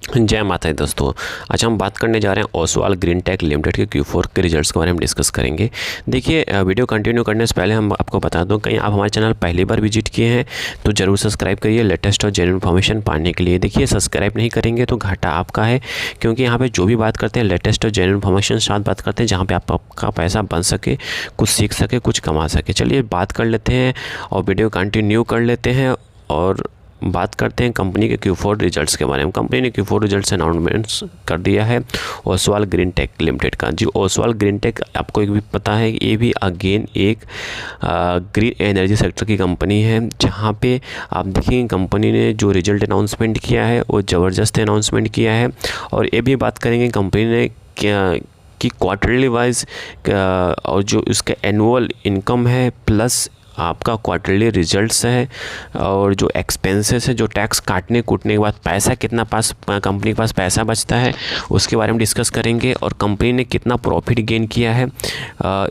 जय माता दी दोस्तों। आज हम बात करने जा रहे हैं ओसवाल ग्रीन टेक लिमिटेड के Q4 के रिजल्ट्स के बारे में डिस्कस करेंगे। देखिए, वीडियो कंटिन्यू करने से पहले हम आपको बता दूं, कहीं आप हमारे चैनल पहली बार विजिट किए हैं तो ज़रूर सब्सक्राइब करिए लेटेस्ट और जेन्युइन इन्फॉर्मेशन पाने के लिए। देखिए, सब्सक्राइब नहीं करेंगे तो घाटा आपका है, क्योंकि यहाँ पर जो भी बात करते हैं लेटेस्ट और जेन्युइन इन्फॉर्मेशन साथ बात करते हैं, जहाँ पर आपका पैसा बन सके, कुछ सीख सके, कुछ कमा सके। चलिए बात कर लेते हैं और वीडियो कंटिन्यू कर लेते हैं और बात करते हैं कंपनी के Q4 रिजल्ट्स के बारे में। कंपनी ने Q4 रिजल्ट्स अनाउंसमेंट्स कर दिया है ओसवाल ग्रीन टेक लिमिटेड का। जी, ओसवाल ग्रीन टेक आपको एक भी पता है, ये भी अगेन एक ग्रीन एनर्जी सेक्टर की कंपनी है, जहां पे आप देखेंगे कंपनी ने जो रिजल्ट अनाउंसमेंट किया है वो ज़बरदस्त अनाउंसमेंट किया है। और ये भी बात करेंगे कंपनी ने क्या कि क्वार्टरली वाइज और जो उसका एनुअल इनकम है प्लस आपका क्वार्टरली रिजल्ट्स है और जो एक्सपेंसेस है, जो टैक्स काटने कूटने के बाद पैसा कितना कंपनी के पास पैसा बचता है, उसके बारे में डिस्कस करेंगे। और कंपनी ने कितना प्रॉफिट गेन किया है,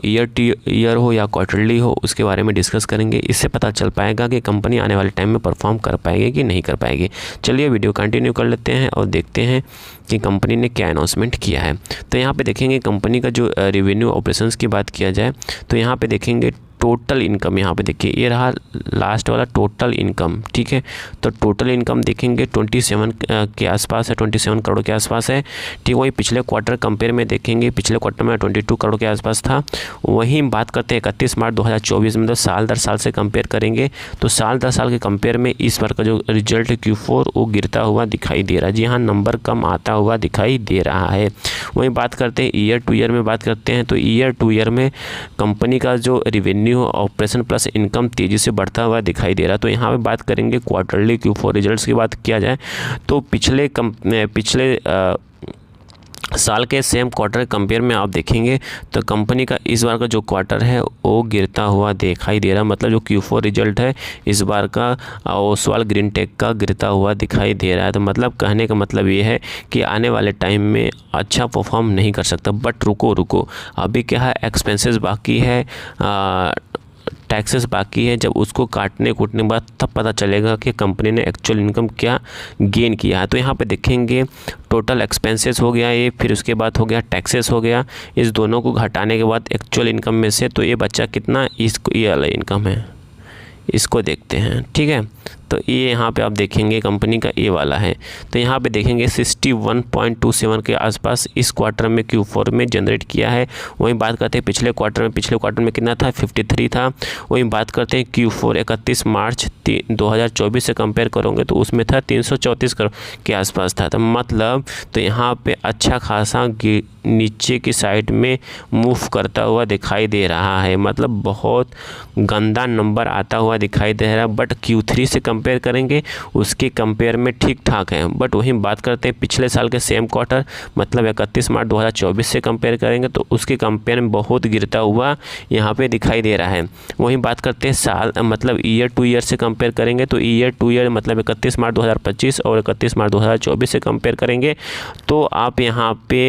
ईयर टू ईयर हो या क्वार्टरली हो, उसके बारे में डिस्कस करेंगे। इससे पता चल पाएगा कि कंपनी आने वाले टाइम में परफॉर्म कर पाएगी कि नहीं कर पाएगी। चलिए वीडियो कंटिन्यू कर लेते हैं और देखते हैं कि कंपनी ने क्या अनाउंसमेंट किया है। तो यहाँ पे देखेंगे कंपनी का जो रेवेन्यू ऑपरेशंस की बात किया जाए तो यहाँ पे देखेंगे टोटल इनकम। यहाँ पे देखिए, ये रहा लास्ट वाला टोटल इनकम, ठीक है। तो टोटल इनकम देखेंगे 27 के आसपास है, 27 करोड़ के आसपास है, ठीक। वही पिछले क्वार्टर कंपेयर में देखेंगे, पिछले क्वार्टर में 22 करोड़ के आसपास था। वहीं बात करते हैं 31 मार्च 2024 में, तो साल दर साल से कंपेयर करेंगे तो साल दर साल के कंपेयर में इस बार का जो रिजल्ट है Q4 वो गिरता हुआ दिखाई दे रहा है। जी हाँ, नंबर कम आता हुआ दिखाई दे रहा है। वहीं बात करते हैं ईयर टू ईयर में बात करते हैं तो ईयर टू ईयर में कंपनी का जो रेवेन्यू ऑपरेशन प्लस इनकम तेज़ी से बढ़ता हुआ दिखाई दे रहा है। तो यहाँ पे बात करेंगे क्वार्टरली Q4 रिजल्ट्स की बात किया जाए तो पिछले साल के सेम क्वार्टर कंपेयर में आप देखेंगे तो कंपनी का इस बार का जो क्वार्टर है वो गिरता हुआ दिखाई दे रहा है। मतलब जो Q4 रिजल्ट है इस बार का ओसवाल ग्रीन टेक का गिरता हुआ दिखाई दे रहा है। तो मतलब कहने का मतलब ये है कि आने वाले टाइम में अच्छा परफॉर्म नहीं कर सकता। बट रुको अभी क्या है, एक्सपेंसेस बाकी है, टैक्सेस बाकी है। जब उसको काटने कूटने के बाद तब पता चलेगा कि कंपनी ने एक्चुअल इनकम क्या गेन किया है। तो यहाँ पे देखेंगे टोटल एक्सपेंसेस हो गया ये, फिर उसके बाद हो गया टैक्सेस हो गया, इस दोनों को घटाने के बाद एक्चुअल इनकम में से तो ये बच्चा कितना, इसको ये वाला इनकम है, इसको देखते हैं, ठीक है। तो ये यहाँ पे आप देखेंगे कंपनी का ये वाला है। तो यहाँ पे देखेंगे 61.27 के आसपास इस क्वार्टर में Q4 में जनरेट किया है। वहीं बात करते हैं पिछले क्वार्टर में कितना था, 53 था। वहीं बात करते हैं Q4 31 मार्च 2024 से कंपेयर करोगे तो उसमें था 334 करोड़ के आसपास था। तो मतलब तो यहाँ पे अच्छा खासा नीचे की साइड में मूव करता हुआ दिखाई दे रहा है। मतलब बहुत गंदा नंबर आता हुआ दिखाई दे रहा है। बट Q3 से कंपेयर करेंगे उसके कंपेयर में ठीक ठाक है। बट वहीं बात करते हैं पिछले साल के सेम क्वार्टर मतलब 31 मार्च 2024 से कंपेयर करेंगे तो उसके कंपेयर में बहुत गिरता हुआ यहाँ पे दिखाई दे रहा है। वहीं बात करते हैं साल मतलब ईयर टू ईयर से कंपेयर करेंगे तो ईयर टू ईयर मतलब 31 मार्च 2025 और 31 मार्च 2024 से कंपेयर करेंगे तो आप यहाँ पे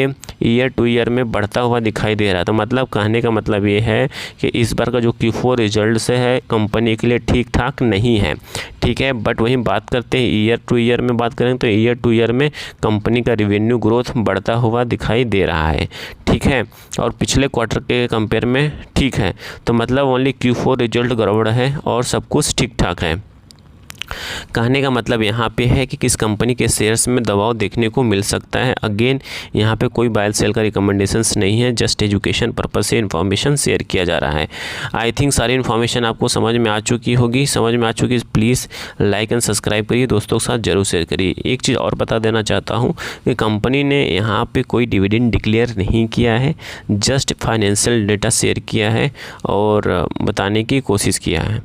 ईयर टू ईयर में बढ़ता हुआ दिखाई दे रहा है। तो मतलब कहने का मतलब ये है कि इस बार का जो Q4 रिजल्ट से है कंपनी के लिए ठीक ठाक नहीं है, ठीक है। बट वहीं बात करते हैं ईयर टू ईयर में बात करें तो ईयर टू ईयर में कंपनी का रेवेन्यू ग्रोथ बढ़ता हुआ दिखाई दे रहा है, ठीक है। और पिछले क्वार्टर के कंपेयर में ठीक है। तो मतलब ओनली Q4 रिजल्ट गड़बड़ है और सब कुछ ठीक ठाक है। कहने का मतलब यहाँ पे है कि किस कंपनी के शेयर्स में दबाव देखने को मिल सकता है। अगेन यहाँ पे कोई बाय सेल का रिकमेंडेशंस नहीं है, जस्ट एजुकेशन पर्पस से इन्फॉर्मेशन शेयर किया जा रहा है। आई थिंक सारी इन्फॉर्मेशन आपको समझ में आ चुकी होगी। प्लीज़ लाइक एंड सब्सक्राइब करिए, दोस्तों के साथ जरूर शेयर करिए। एक चीज़ और बता देना चाहता हूँ कि कंपनी ने यहाँ पर कोई डिविडेंड डिक्लेयर नहीं किया है, जस्ट फाइनेंशियल डेटा शेयर किया है और बताने की कोशिश किया है।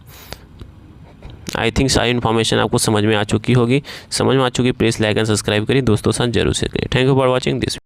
आई थिंक सारी इन्फॉर्मेशन आपको समझ में आ चुकी होगी। प्लीज़ लाइक एंड सब्सक्राइब करिए, दोस्तों के साथ जरूर शेयर करिए। Thank you for watching this.